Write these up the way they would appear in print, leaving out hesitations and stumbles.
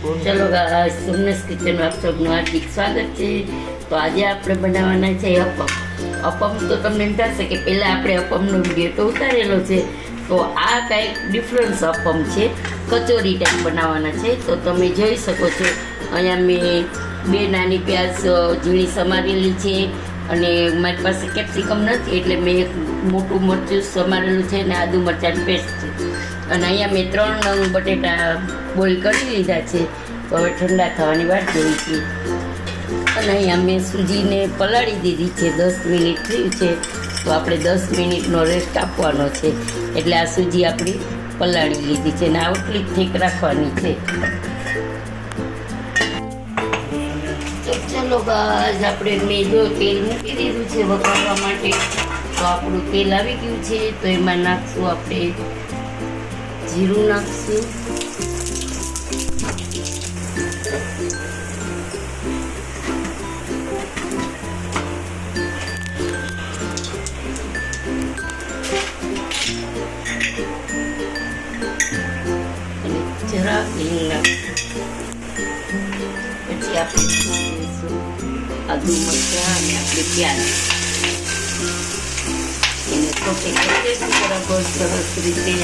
ચલો ગાઈસ, સુમનેસ કિચનમાં આપ સૌનું હાર્દિક સ્વાગત છે. તો આજે આપણે બનાવવાના છે અપમ. તો તમને એમ થશે કે પહેલાં આપણે અપમનો વિડીયો તો ઉતારેલો છે, તો આ કાંઈક ડિફરન્સ અપમ છે, કચોરી ટાઈપ બનાવવાના છે. તો તમે જોઈ શકો છો અહીંયા મેં 2 નાની પ્યાજ ઝીણી સમારેલી છે, અને મારી પાસે કેપ્સિકમ નથી એટલે મેં એક મોટું મરચું સમારેલું છે અને આદુ મરચાંની પેસ્ટ છે. અને અહીંયા મેં 3 નંગ બટેટા બોઇલ કરી લીધા છે. તો હવે ઠંડા થવાની વાત જોઈ છે. અને અહીંયા મેં સૂજીને પલાળી દીધી છે, 10 મિનિટ થયું છે. તો આપણે 10 મિનિટનો રેસ્ટ આપવાનો છે, એટલે આ સૂજી આપણી પલાળી લીધી છે અને આટલી ઠીક રાખવાની છે. તો ચાલો ગાઈસ, આપણે મેં જો તેલ મૂકી દીધું છે વઘારવા માટે. તો આપણું તેલ આવી ગયું છે. તો એમાં નાખશું આપણે જીરું નાખશું, અને જરા હિંગ નાખશું. પછી આપણે નાખીશું આદુ મરચાં અને આપણે પ્યાજ, એને સોટે કરી દઈશું બરાબર સરસ રીતે.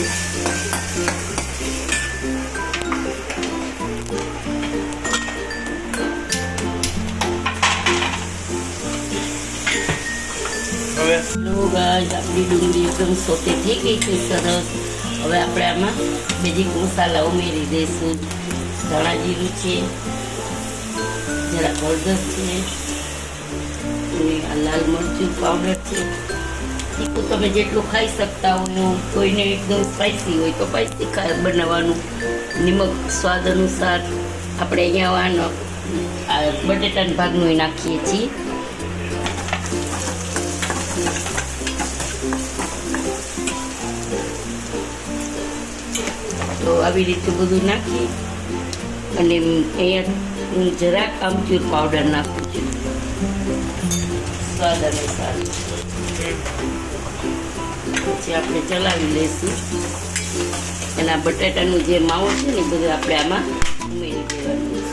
આપણી ડુંગળી એકદમ સોતે થઈ ગઈ છે સરસ. હવે આપણે આમાં બેઝિક મસાલા ઉમેરી દઈશું. ધાણા જીરું છે, જરા હળદર છે, અને આ લાલ મરચું પાવડર છે. તીખું તમે જેટલું ખાઈ શકતા હો, કોઈને એકદમ સ્પાઇસી હોય તો સ્પાઇસી બનાવવાનું. નિમક સ્વાદ અનુસાર. આપણે અહીંયા આ બટેટાના ભાગનું નાખીએ છીએ. તો આવી રીતે બધું નાખી અને અહીંયા જરાક આમચૂર પાવડર નાખું છું સ્વાદ અનુસાર. પછી આપણે ચલાવી લઈશું. એના બટાટાનું જે માવો છે ને બધું આપણે આમાં ઉમેરી દેવાનું.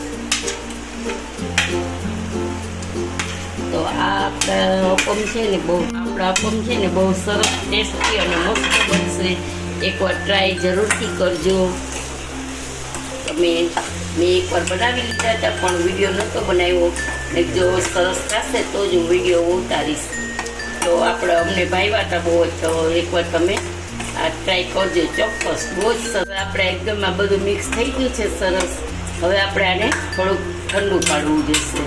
તો આ આપણા અપમ છે ને બહુ સરસ ટેસ્ટી અને મસ્ત બનશે. એકવાર ટ્રાય જરૂરથી કરજો તમે. મેં એકવાર બનાવી લીધા હતા પણ વિડીયો નહોતો બનાવ્યો. જો સરસ થશે તો જ હું વિડીયો ઉતારીશ. તો અમને ભાવ્યા હતા બહુ જ. તો એકવાર તમે આ ટ્રાય કરજો ચોક્કસ, બહુ જ સરસ. આપણે એકદમ આ બધું મિક્સ થઈ ગયું છે સરસ. હવે આપણે આને થોડુંક ઠંડુ પાડવું જોઈશે.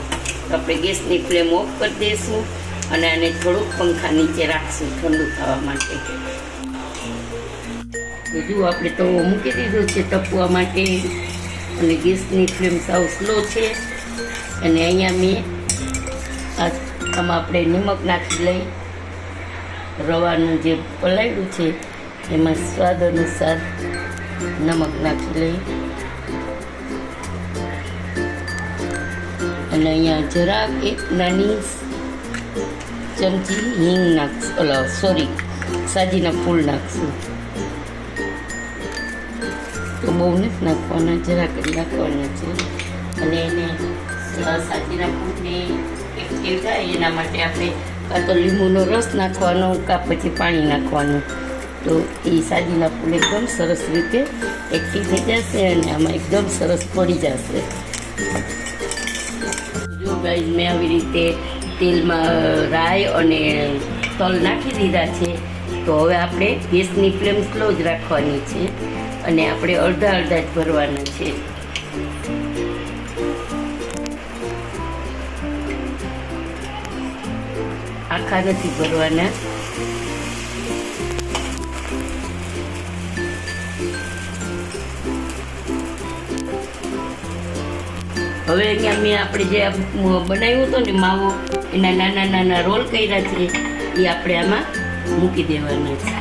તો આપણે ગેસની ફ્લેમ ઓફ કરી દઈશું અને આને થોડુંક પંખા નીચે રાખશું ઠંડુ થવા માટે. તો જુઓ, આપણે તો મૂકી દીધું છે તપવા માટે અને ગેસની ફ્લેમ સાવ સ્લો છે. અને અહીંયા મેં આમાં આપણે નિમક નાખી લઈ, રવાનું જે પલાળ્યું છે એમાં સ્વાદ અનુસાર નમક નાખી લઈ, અને અહીંયા જરાક એક નાની ચમચી હિંગ નાખશું, સાજીના ફૂલ નાખશું. તો બહુ નથી નાખવાના, જરાક જ નાખવાના છે. અને એને સાજીના ફૂલને એક્ટિવ થાય એના માટે આપણે કાં તો લીંબુનો રસ નાખવાનો કાં પછી પાણી નાખવાનું. તો એ સાજીના ફૂલ એકદમ સરસ રીતે એક્ટિવ થઈ જશે અને આમાં એકદમ સરસ પડી જશે. જો ગાઈસ, મેં આવી રીતે તેલમાં રાઈ અને તલ નાખી દીધા છે. તો હવે આપણે ગેસની ફ્લેમ સ્લો જ રાખવાની છે અને આપણે અડધા જ ભરવાના છે. આખા નથી ભરવાના. હવે અહીંયા મેં આપણે જે બનાવ્યું હતું ને માવો, એના નાના નાના રોલ કર્યા છે, એ આપણે આમાં મૂકી દેવાના છે.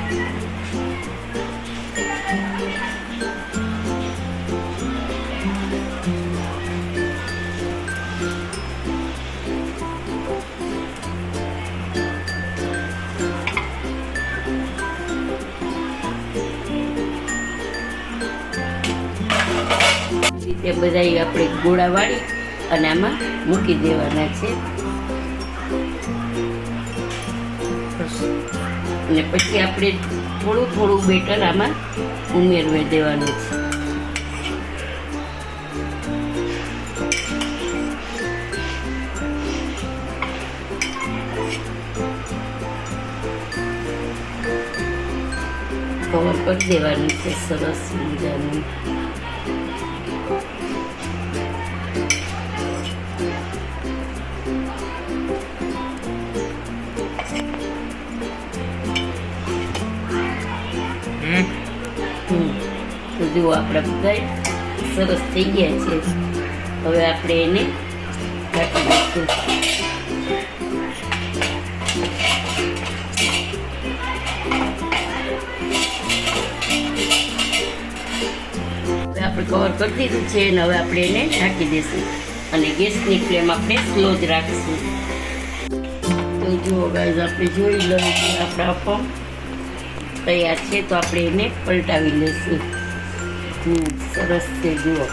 રીતે બધા આપણે ગોળા વાળી અને આમાં મૂકી દેવાના છે અને પછી આપણે થોડું થોડું બેટર આમાં ઉમેરવી દેવાનું છે. કવર કરી દેવાનું છે સરસ મજાનું. તો જુઓ આપણા બધા સરસ થઈ ગયા છે. હવે આપણે એને ઢાંકી દઈશું. આપણે કવર કરી દીધું છે અને હવે આપણે એને ઢાંકી દઈશું અને ગેસની ફ્લેમ આપણે સ્લો જ રાખીશું. તો જુઓ ગાઈઝ, આપણે જોઈ લઈએ કે આપણા અપમ તૈયાર છે. તો આપણે એને પલટાવી લઈશું. સરસ છે જુઓ.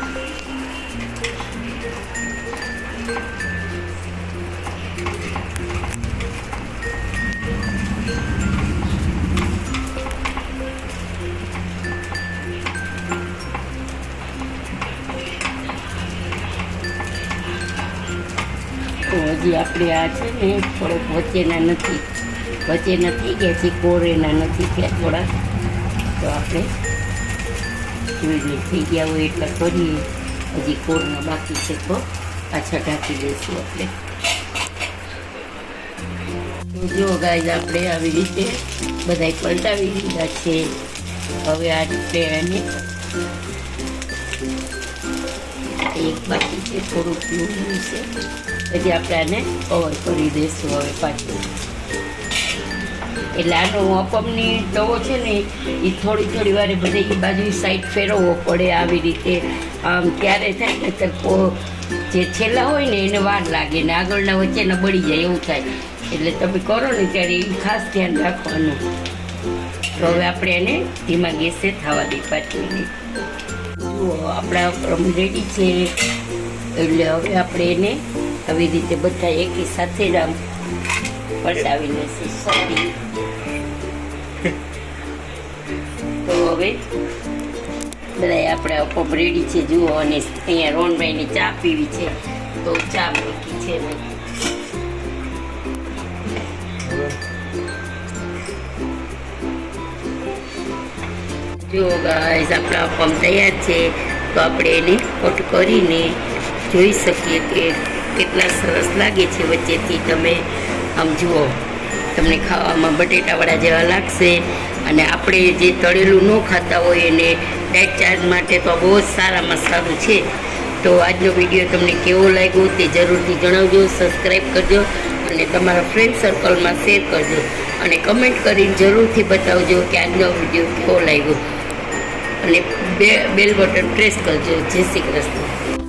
તો હજી આપણે આ છે ને થોડોક વચ્ચેના થઈ ગયા છે, કોરેના નથી થયા થોડા. તો આપણે જોઈને થઈ ગયા હોય એટલા કરીએ. હજી કોરના બાકી છે તો પાછા ઢાંકી દઈશું આપણે. તો જો ગાઈઝ, આપણે આવી રીતે બધા પલટાવી દીધા છે. હવે આ રીતે એને એક બાકી છે, થોડુંક પીવું છે, પછી આપણે આને કવર કરી દઈશું હવે પાછું. એટલે આનો અપમની તવો છે ને એ થોડી વારે બધે એ બાજુ સાઈડ ફેરવવો પડે આવી રીતે. આમ ત્યારે થાય ને તો જે છેલ્લા હોય ને એને વાર લાગે ને આગળના વચ્ચેના બળી જાય એવું થાય. એટલે તમે કરો ને ત્યારે એ ખાસ ધ્યાન રાખવાનું. તો હવે આપણે એને ધીમા ગેસે થવા દઈએ 5 મિનિટ. જુઓ આપણા અપમ રેડી છે. એટલે હવે આપણે એને આવી રીતે બધા એકી સાથે જ આમ પલટાવી લઈશું સારી. તો હવે બધા આપણે અપમ રેડી છે જુઓ. અને અહીંયા રોહનભાઈને ચા પીવી છે તો ચા મૂકી છે મેં. જુઓ ગાઈસ, આપણા અપમ તૈયાર છે. તો આપણે એને કટ કરીને જોઈ શકીએ કે કેટલા સરસ લાગે છે. વચ્ચેથી તમે આમ જુઓ, તમને ખાવામાં બટેટાવાળા જેવા લાગશે. અને આપણે જે તળેલું ન ખાતા હોય એને ડાયટ ચાર્જ માટે તો બહુ જ સારામાં સારું છે. તો આજનો વિડીયો તમને કેવો લાગ્યો તે જરૂરથી જણાવજો. સબસ્ક્રાઈબ કરજો અને તમારા ફ્રેન્ડ સર્કલમાં શેર કરજો અને કમેન્ટ કરીને જરૂરથી બતાવજો કે આજનો વિડીયો કેવો લાગ્યો. અને બેલ બટન પ્રેસ કરજો. જય શ્રી કૃષ્ણ.